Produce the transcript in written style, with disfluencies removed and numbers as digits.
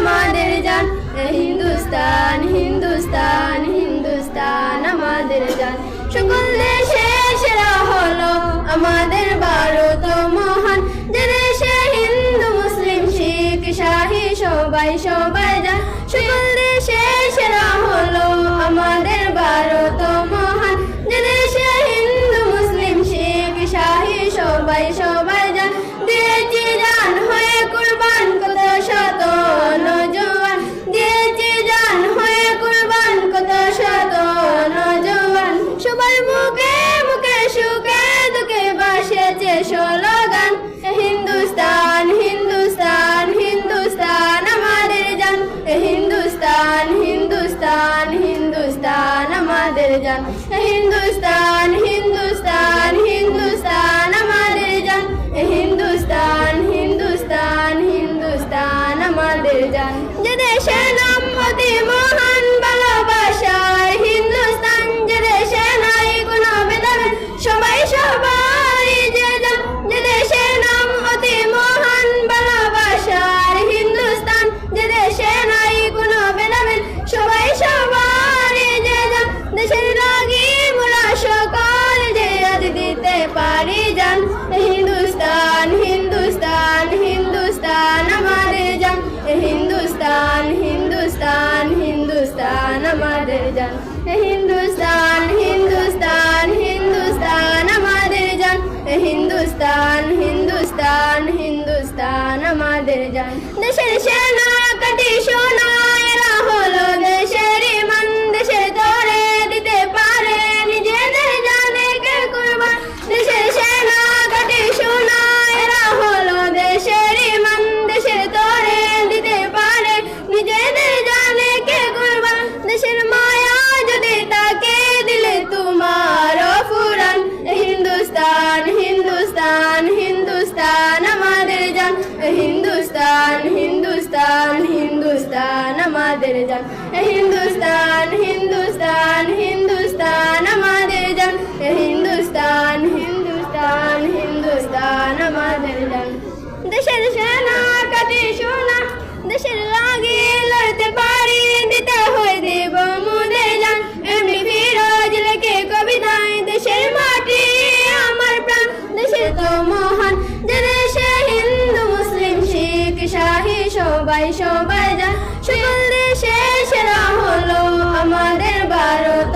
আমাদের জান। হিন্দুস্তান হিন্দুস্তান হিন্দুস্তান আমাদের জান। সকল দেশে সেরা হলো আমাদের ভারত মহান, যে দেশে হিন্দু মুসলিম শিখ ইসাই সবাই সবাই জান। সকল দেশে সেরা হলো আমাদের ভারত মহান, যে দেশে হিন্দু মুসলিম শিখ ইসাই সবাই সবাই জান। দিয়েছি জান হয়ে কুরবান কত শত নওজোয়ান, দিয়েছি জান হয়ে কুরবান কত শত নওজোয়ান। সবার মুখে মুখে সুখে দুঃখে ভাসেছে স্লোগান। হিন্দুস্তান হিন্দুস্তান হিন্দুস্তান আমাদের জান। হিন্দুস্তান হিন্দুস্তান হিন্দুস্তান আমাদের জান। হিন্দুস্তান হিন্দুস্তান হিন্দুস্তান আমাদের জান। হিন্দুস্তান হিন্দুস্তান হিন্দুস্তান আমাদের জান। যে দেশের নাম অতি মহান ভালোবাসার হিন্দুস্তান, যে দেশে নাই কোনো ভেদাভেদ সবাই সবাই যে জান। যে দেশের নাম অতি মহান ভালোবাসার হিন্দুস্তান, যে দেশে নাই কোনো ভেদাভেদ সবাই সবাই যে জান। দেশের লাগি মোরা সকল যে আজ দিতে পারি জান। হিন্দুস্তান হিন্দুস্তান হিন্দুস্তান আমাদের জান। হিন্দুস্তান হিন্দুস্তান হিন্দুস্তান আমাদের জান। হিন্দুস্তান হিন্দুস্তান হিন্দুস্তান আমাদের জান। হিন্দুস্তান হিন্দুস্তান হিন্দুস্তান আমাদের জান। দেশের সেনা কাটি সোনা এরা হলো দেশের ইমান, দেশের তরে দিতে পারে নিজেদের জানে কে কুরবান। দেশের সেনা কাটি সোনা এরা হলো দেশের ইমান, দেশের তরে দিতে পারে নিজেদের জানে কে কুরবান। দেশের মায়া যদি তাকে দিলে তোমার ফুরান। হিন্দুস্তান হিন্দুস্তান হিন্দুস্তান আমাদের জান। হিন্দুস্তান হিন্দুস্তান হিন্দুস্তান আমাদের জান। হিন্দুস্তান হিন্দুস্তান হিন্দুস্তান আমাদের জান। হিন্দুস্তান হিন্দুস্তান হিন্দুস্তান আমাদের জান। দেশের সেনা কাটি সোনা দেশের লাগি লড়তে পারি, দিতে হয় দেব মোদের জান। এমনি ফিরোজ লেখে কবিতায় দেশের মাটি আমার প্রাণ। দেশের তো মহান যে দেশে হিন্দু মুসলিম শিখ ইসাই সবাই সবাই জান। সকল দেশে সেরা হলো আমাদের ভারত